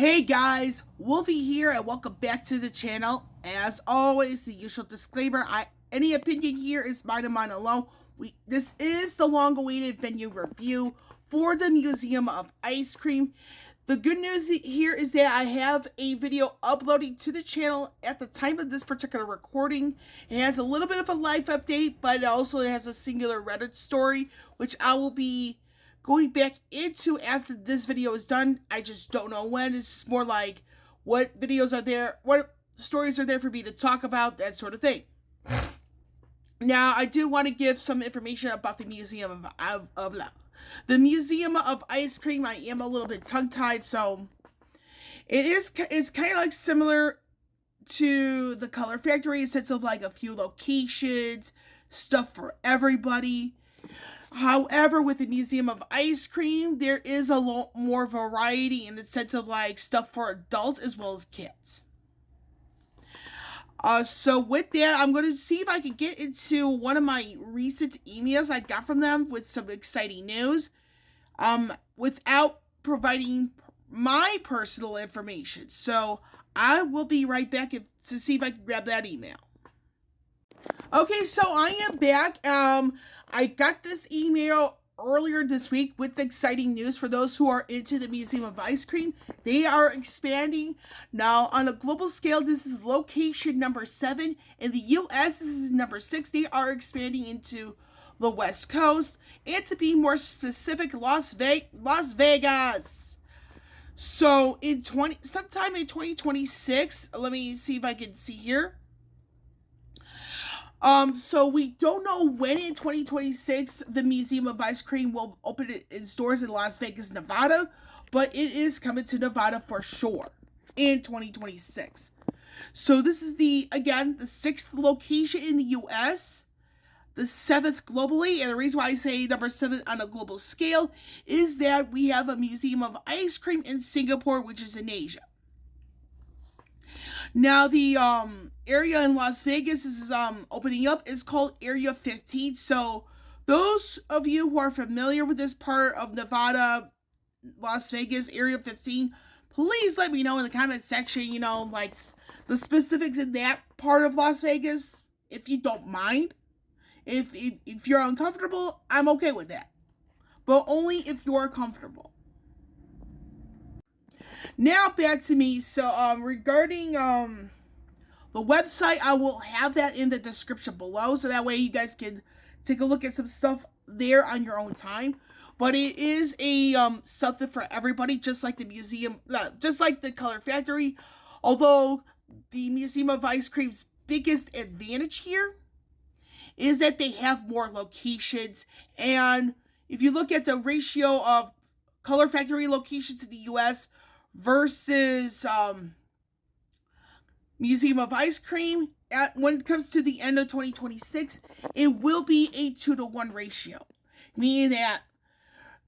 Hey guys, Wolfie here and welcome back to the channel. As always, the usual disclaimer, any opinion here is mine and mine alone. This is the long-awaited venue review for the Museum of Ice Cream. The good news here is that I have a video uploading to the channel at the time of this particular recording. It has a little bit of a life update, but it also has a singular Reddit story, which I will be going back into after this video is done. I just don't know when. It's more like what videos are there, what stories are there for me to talk about, that sort of thing. Now, I do want to give some information about the Museum of the Museum of Ice Cream. I am a little bit tongue-tied, so it's kind of like similar to the Color Factory in the sense of like a few locations, stuff for everybody. However, with the Museum of Ice Cream, there is a lot more variety in the sense of like stuff for adults as well as kids. So with that, I'm going to see if I can get into one of my recent emails I got from them with some exciting news, without providing my personal information. So I will be right back to see if I can grab that email. Okay, so I am back. I got this email earlier this week with exciting news for those who are into the Museum of Ice Cream. They are expanding. Now, on a global scale, this is location number 7. In the U.S., this is number 6. They are expanding into the West Coast. And to be more specific, Las Vegas. So, sometime in 2026, let me see if I can see here. So we don't know when in 2026 the Museum of Ice Cream will open its doors in Las Vegas, Nevada, but it is coming to Nevada for sure in 2026. So this is the 6th location in the U.S., the 7th globally, and the reason why I say number 7 on a global scale is that we have a Museum of Ice Cream in Singapore, which is in Asia. Now, the area in Las Vegas is opening up is called Area 15. So, those of you who are familiar with this part of Nevada, Las Vegas, Area 15, please let me know in the comment section, like the specifics in that part of Las Vegas, if you don't mind. If you're uncomfortable, I'm okay with that. But only if you're comfortable. Now back to me. So regarding the website, I will have that in the description below, so that way you guys can take a look at some stuff there on your own time. But it is a something for everybody, just like the museum, just like the Color Factory. Although the Museum of Ice Cream's biggest advantage here is that they have more locations, and if you look at the ratio of Color Factory locations in the U.S. versus Museum of Ice Cream, when it comes to the end of 2026, it will be a 2-to-1 ratio, meaning that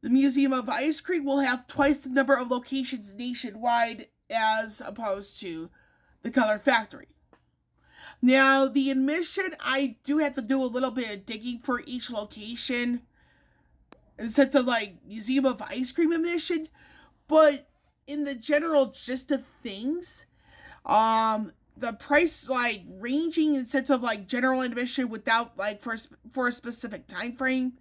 the Museum of Ice Cream will have twice the number of locations nationwide as opposed to the Color Factory. Now, the admission, I do have to do a little bit of digging for each location instead of like Museum of Ice Cream admission, but in the general gist of things, the price like ranging in sense of like general admission without like for a specific time frame,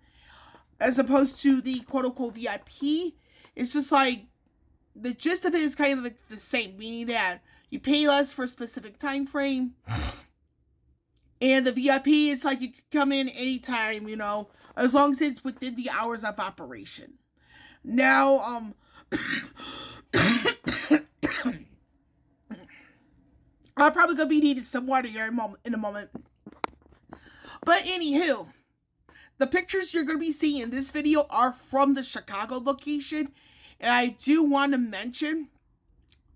as opposed to the quote unquote VIP, it's just like the gist of it is kind of like the same, meaning that you pay less for a specific time frame, and the VIP, it's like you can come in anytime, as long as it's within the hours of operation. Now, I'm probably going to be needing some water here in a moment. But anywho, the pictures you're going to be seeing in this video are from the Chicago location. And I do want to mention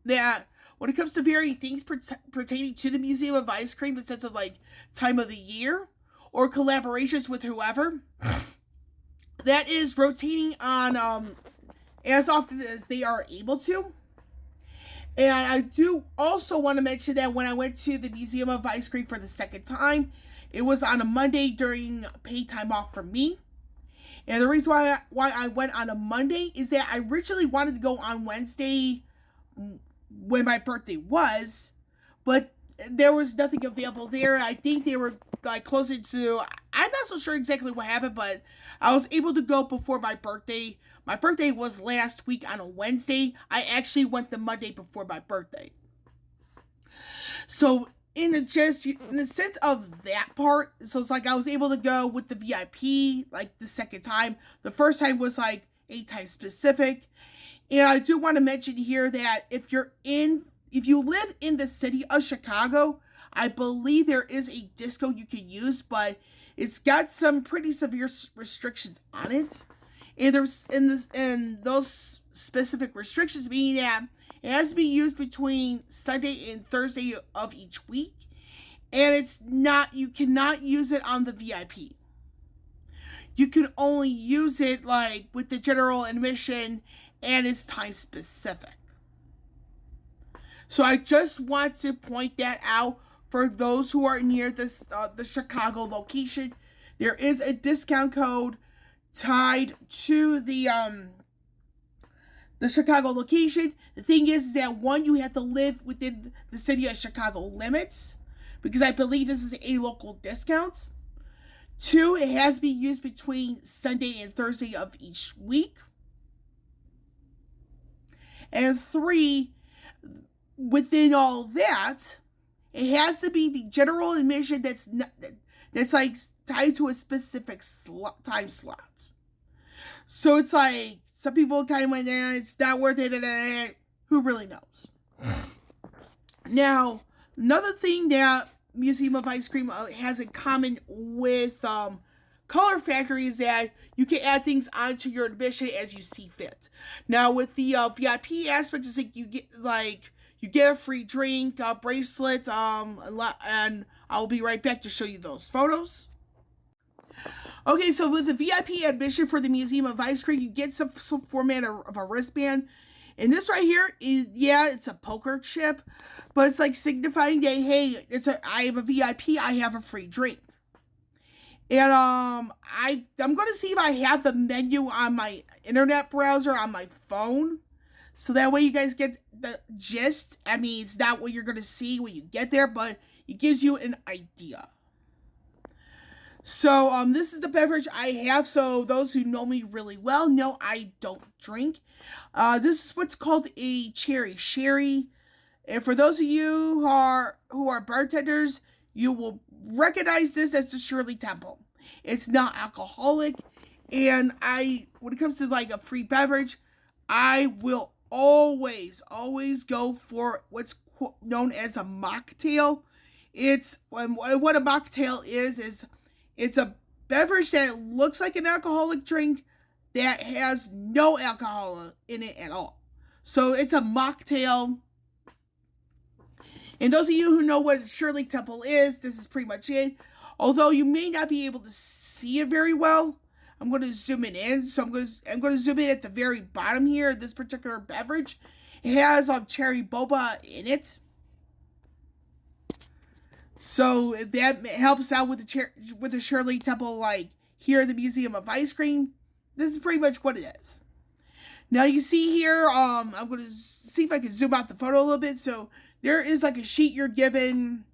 that when it comes to varying things pertaining to the Museum of Ice Cream, in the sense of like time of the year or collaborations with whoever, that is rotating on as often as they are able to. And I do also want to mention that when I went to the Museum of Ice Cream for the second time, it was on a Monday during paid time off for me. And the reason why I went on a Monday is that I originally wanted to go on Wednesday when my birthday was, but there was nothing available there. I think they were like closing to, I'm not so sure exactly what happened, but I was able to go before my birthday. My birthday was last week on a Wednesday. I actually went the Monday before my birthday. So in the sense of that part, so it's like I was able to go with the VIP like the second time. The first time was like 8 times specific. And I do want to mention here that if you live in the city of Chicago, I believe there is a disco you can use, but it's got some pretty severe restrictions on it. And those specific restrictions mean that it has to be used between Sunday and Thursday of each week. And you cannot use it on the VIP. You can only use it like with the general admission, and it's time specific. So I just want to point that out for those who are near the Chicago location. There is a discount code tied to the Chicago location. The thing is that one, you have to live within the city of Chicago limits, because I believe this is a local discount. 2, it has to be used between Sunday and Thursday of each week. And 3, within all that, it has to be the general admission that's like tied to a specific time slot. So it's like some people kind of went, it's not worth it. Who really knows? Now, another thing that Museum of Ice Cream has in common with Color Factory is that you can add things onto your admission as you see fit. Now, with the VIP aspect, it's like you get a free drink, a bracelet, and I'll be right back to show you those photos. Okay, so with the VIP admission for the Museum of Ice Cream, you get some format of a wristband. And this right here is, it's a poker chip, but it's like signifying that, hey, I am a VIP, I have a free drink. And I'm going to see if I have the menu on my internet browser on my phone. So that way you guys get the gist. I mean, it's not what you're going to see when you get there, but it gives you an idea. So, this is the beverage I have. So those who know me really well know I don't drink. This is what's called a cherry sherry. And for those of you who are bartenders, you will recognize this as the Shirley Temple. It's not alcoholic. And when it comes to like a free beverage, I will always go for what's known as a mocktail. What a mocktail is it's a beverage that looks like an alcoholic drink that has no alcohol in it at all. So it's a mocktail. And those of you who know what Shirley Temple is, this is pretty much it. Although you may not be able to see it very well, I'm going to zoom it in. So I'm going to zoom in at the very bottom here. This particular beverage, it has cherry boba in it. So that helps out with the Shirley Temple, like here at the Museum of Ice Cream. This is pretty much what it is. Now you see here, I'm going to see if I can zoom out the photo a little bit. So there is like a sheet you're given.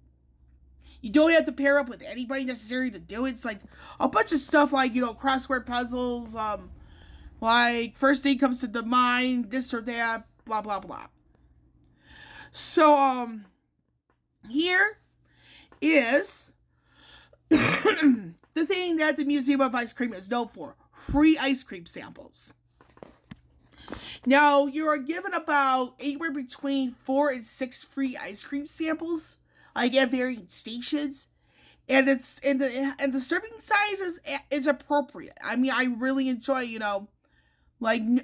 You don't have to pair up with anybody necessary to do it. It's like a bunch of stuff like, crossword puzzles, like first thing comes to the mind, this or that, blah, blah, blah. So, here is the thing that the Museum of Ice Cream is known for: free ice cream samples. Now, you are given about anywhere between 4 and 6 free ice cream samples, like at varying stations, and the serving size is appropriate. I mean, I really enjoy,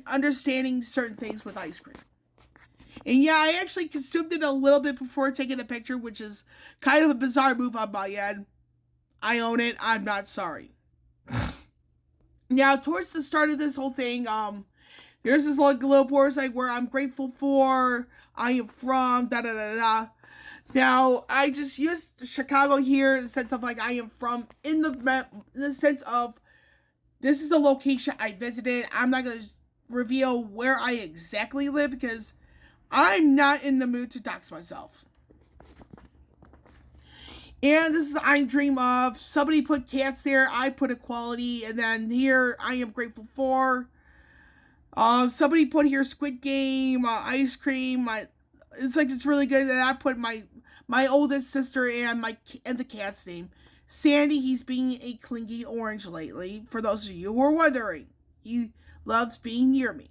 understanding certain things with ice cream. And yeah, I actually consumed it a little bit before taking a picture, which is kind of a bizarre move on my end. I own it. I'm not sorry. Now, towards the start of this whole thing, there's this little board like where I'm grateful for, I am from, da-da-da-da. Now, I just used Chicago here in the sense of like I am from, in the sense of this is the location I visited. I'm not going to reveal where I exactly live because I'm not in the mood to dox myself. And this is I Dream Of. Somebody put cats there. I put equality. And then here, I Am Grateful For. Somebody put here Squid Game, ice cream. It's really good. And I put my oldest sister and the cat's name. Sandy, he's being a clingy orange lately. For those of you who are wondering, he loves being near me.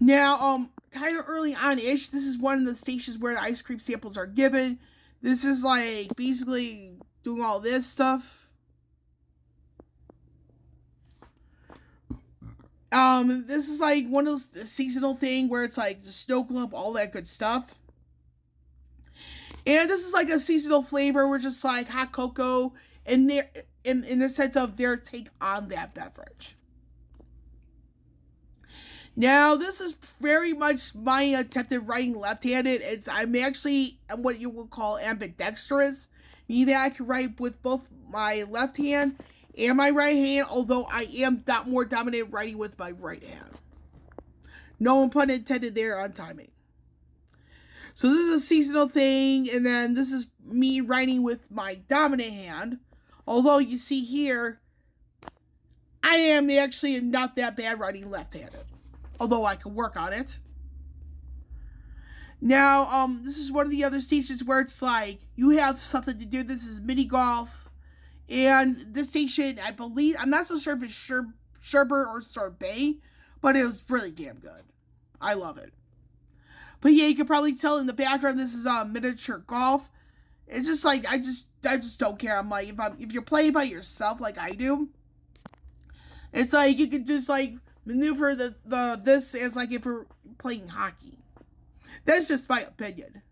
Now, kind of early on-ish, this is one of the stations where the ice cream samples are given. This is like basically doing all this stuff. This is like one of those seasonal thing where it's like the snow globe, all that good stuff. And this is like a seasonal flavor. We're just like hot cocoa in the sense of their take on that beverage. Now, this is very much my attempt at writing left-handed. I'm actually what you would call ambidextrous, meaning that I can write with both my left hand and my right hand, although I am more dominant writing with my right hand. No pun intended there on timing. So this is a seasonal thing, and then this is me writing with my dominant hand. Although you see here, I am actually not that bad writing left-handed. Although I can work on it. Now, this is one of the other stations where it's like, you have something to do. This is mini golf. And this station, I believe, I'm not so sure if it's sherbet or sorbet, but it was really damn good. I love it. But yeah, you can probably tell in the background, this is miniature golf. It's just like, I just don't care. I'm like, if you're playing by yourself like I do, it's like, you could just like, maneuver this as like if we're playing hockey. That's just my opinion.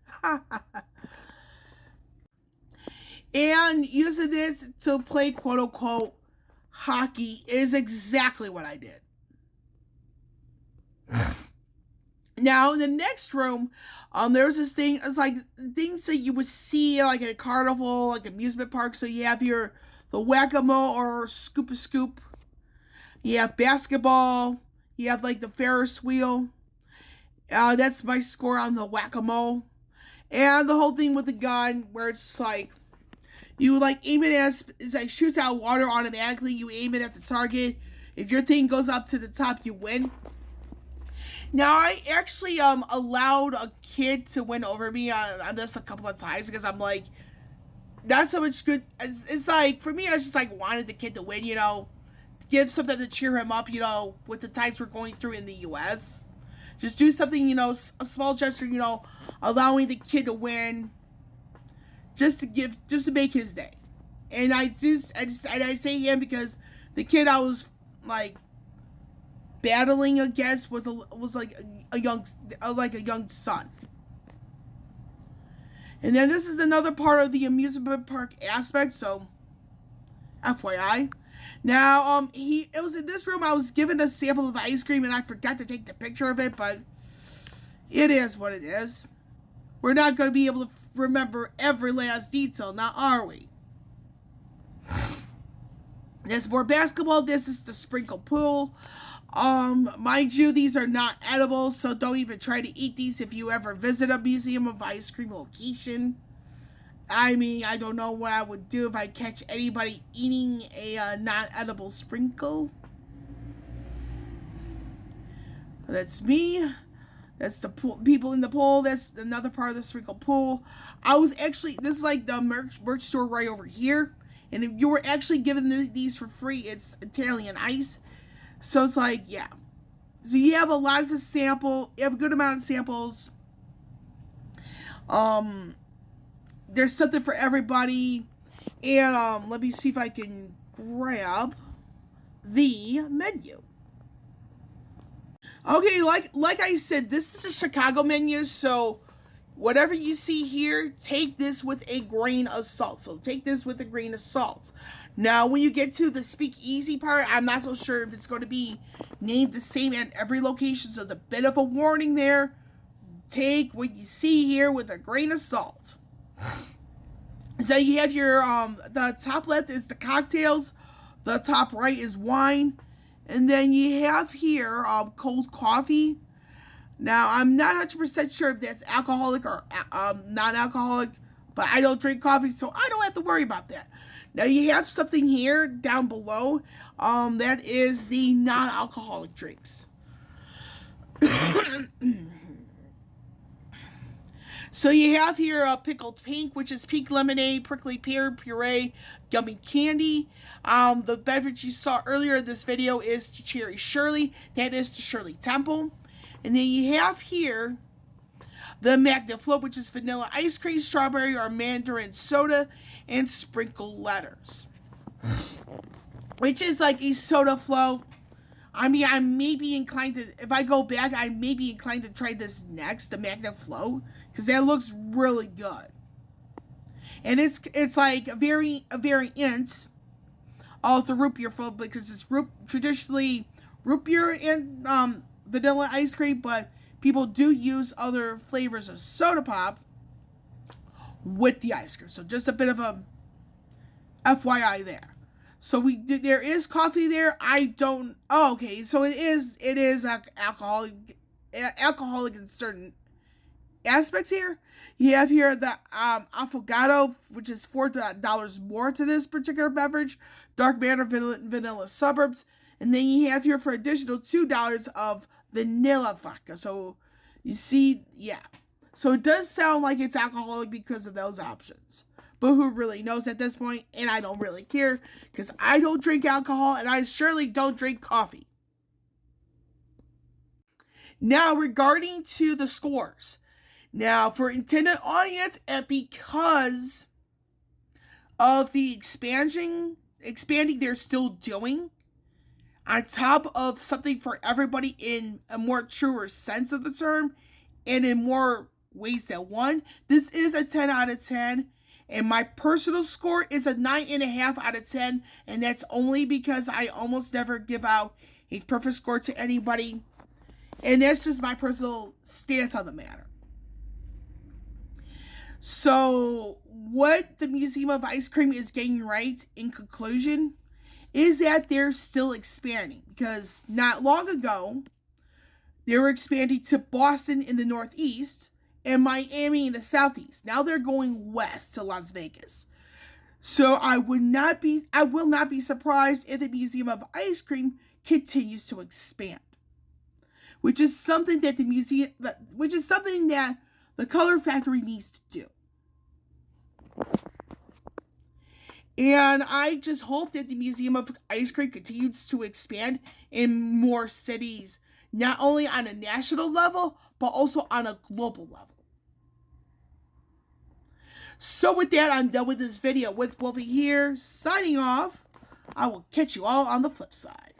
And using this to play quote unquote hockey is exactly what I did. Now in the next room, there's this thing. It's like things that you would see like at a carnival, like amusement park. So you have the whack-a-mole or scoop-a-scoop. You have basketball. You have like the Ferris wheel. That's my score on the whack-a-mole. And the whole thing with the gun where it's like, you like aim it it's like shoots out water automatically. You aim it at the target. If your thing goes up to the top, you win. Now, I actually allowed a kid to win over me on this a couple of times because I'm like, not so much good. It's like, for me, I just like wanted the kid to win, give something to cheer him up, with the times we're going through in the U.S. Just do something, a small gesture, allowing the kid to win, just to make his day. And I say him because the kid I was like battling against was like a young son. And then this is another part of the amusement park aspect, so FYI. Now, it was in this room I was given a sample of ice cream and I forgot to take the picture of it, but it is what it is. We're not going to be able to remember every last detail, now are we? There's more basketball. This is the sprinkle pool. Mind you, these are not edible, so don't even try to eat these if you ever visit a museum of ice cream location. I mean, I don't know what I would do if I catch anybody eating a non-edible sprinkle. That's me. That's the pool, people in the pool. That's another part of the sprinkle pool. This is like the merch store right over here. And if you were actually given these for free, it's Italian ice. So it's like, yeah. So you have a lot to sample. You have a good amount of samples. There's something for everybody. And let me see if I can grab the menu. Okay, like I said, this is a Chicago menu, so whatever you see here, take this with a grain of salt. So take this with a grain of salt. Now, when you get to the speakeasy part, I'm not so sure if it's going to be named the same at every location, so there's a bit of a warning there. Take what you see here with a grain of salt. So you have your, the top left is the cocktails, the top right is wine, and then you have here cold coffee. Now, I'm not 100% sure if that's alcoholic or non-alcoholic, but I don't drink coffee, so I don't have to worry about that. Now, you have something here down below. That is the non-alcoholic drinks. So you have here pickled pink, which is pink lemonade, prickly pear puree, gummy candy. The beverage you saw earlier in this video is the Cherry Shirley. That is the Shirley Temple. And then you have here the Magna Float, which is vanilla ice cream, strawberry or mandarin soda, and sprinkle letters. Which is like a soda float. I mean, I may be inclined to, if I go back, I may be inclined to try this next, the Magna Float, because that looks really good. And it's like a variant of the root beer float, because it's traditionally root beer and vanilla ice cream, but people do use other flavors of soda pop with the ice cream. So just a bit of a FYI there. So there is coffee there. Okay. So it is alcoholic in certain aspects here. You have here the affogato, which is $4 more to this particular beverage. Dark Matter vanilla suburbs, and then you have here for additional $2 of vanilla vodka. So you see, yeah. So it does sound like it's alcoholic because of those options. But who really knows at this point? And I don't really care because I don't drink alcohol and I surely don't drink coffee. Now, regarding to the scores. Now, for intended audience, and because of the expanding they're still doing, on top of something for everybody in a more truer sense of the term, and in more ways than one, this is a 10 out of 10. And my personal score is a 9.5 out of 10. And that's only because I almost never give out a perfect score to anybody. And that's just my personal stance on the matter. So what the Museum of Ice Cream is getting right in conclusion is that they're still expanding. Because not long ago, they were expanding to Boston in the Northeast and Miami in the Southeast. Now they're going west to Las Vegas. So I will not be surprised if the Museum of Ice Cream continues to expand. Which is something that the Color Factory needs to do. And I just hope that the Museum of Ice Cream continues to expand in more cities, not only on a national level, but also on a global level. So with that, I'm done with this video. With Wolfie here, signing off. I will catch you all on the flip side.